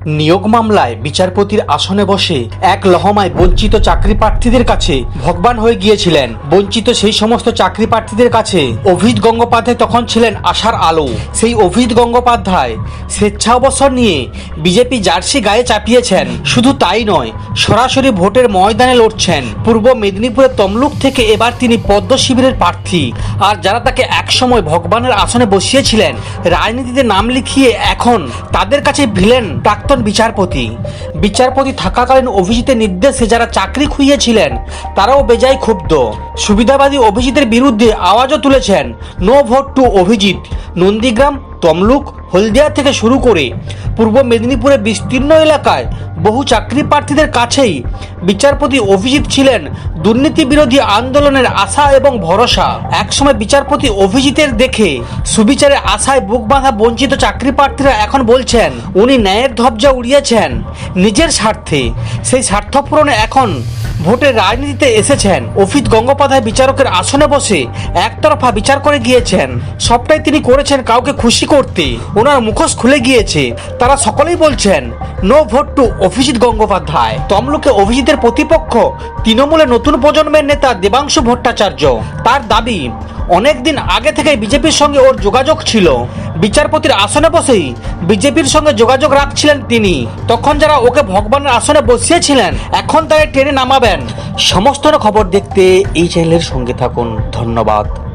নিয়োগ মামলায় বিচারপতির আসনে বসে এক লহমায় বঞ্চিত চাকরি প্রার্থীদের কাছে ভগবান হয়ে গিয়েছিলেন। বঞ্চিত সেই সমস্ত চাকরি প্রার্থীদের কাছে অভিজিৎ গঙ্গোপাধ্যায় তখন ছিলেন আশার আলো। সেই অভিজিৎ গঙ্গোপাধ্যায় স্বেচ্ছা অবসর নিয়ে বিজেপি জার্সি গায়ে চাপিয়েছেন। শুধু তাই নয়, সরাসরি ভোটের ময়দানে লড়ছেন। পূর্ব মেদিনীপুরের তমলুক থেকে এবার তিনি পদ্ম শিবিরের প্রার্থী। আর যারা তাকে একসময় ভগবানের আসনে বসিয়েছিলেন, রাজনীতিতে নাম লিখিয়ে এখন তাদের কাছে ভিলেন প্রাক্তন বিচারপতি থাকাকালীন অভিজিতের নির্দেশে যারা চাকরি খুইয়েছিলেন তারাও বেজায় ক্ষুব্ধ। সুবিধাবাদী অভিজিতের বিরুদ্ধে আওয়াজও তুলেছেন। No vote to Abhijit. Nandigram, Tamluk, Haldia থেকে শুরু করে পূর্ব মেদিনীপুরের বিস্তীর্ণ এলাকায় বহু চাকরি প্রার্থীদের কাছেই বিচারপতি অভিজিৎ ছিলেন দুর্নীতি বিরোধী আন্দোলনের আশা এবং ভরসা। একসময় বিচারপতি অভিজিতের দেখে সুবিচারের আশায় বুক বাঁধা বঞ্চিত চাকরি প্রার্থীরা এখন বলছেন উনি ন্যায়ের ধ্বজা উড়িয়েছেন নিজের স্বার্থে। সেই স্বার্থ পূরণে এখন ভোটের রাজনীতিতে এসেছেন। অভিজিৎ গঙ্গোপাধ্যায় বিচারকের আসনে বসে একতরফা বিচার করে গিয়েছেন। সবটাই তিনি করেছেন কাউকে খুশি করতে। ওনার মুখোশ খুলে গিয়েছে। তারা সকলেই বলছেন no vote to Abhijit Gangopadhyay. তমলুকে অভিজিতের প্রতিপক্ষ তৃণমূলের নতুন প্রজন্মের নেতা দেবাংশু ভট্টাচার্য। তার দাবি অনেকদিন আগে থেকে বিজেপির সঙ্গে ওর যোগাযোগ ছিল। বিচারপতির আসনে বসেই বিজেপির সঙ্গে যোগাযোগ রাখছিলেন তিনি। তখন যারা ওকে ভগবানের আসনে বসিয়েছিলেন এখন তারা টেনে নামাবেন। সমস্ত খবর দেখতে এই চ্যানেলের সঙ্গে থাকুন। ধন্যবাদ।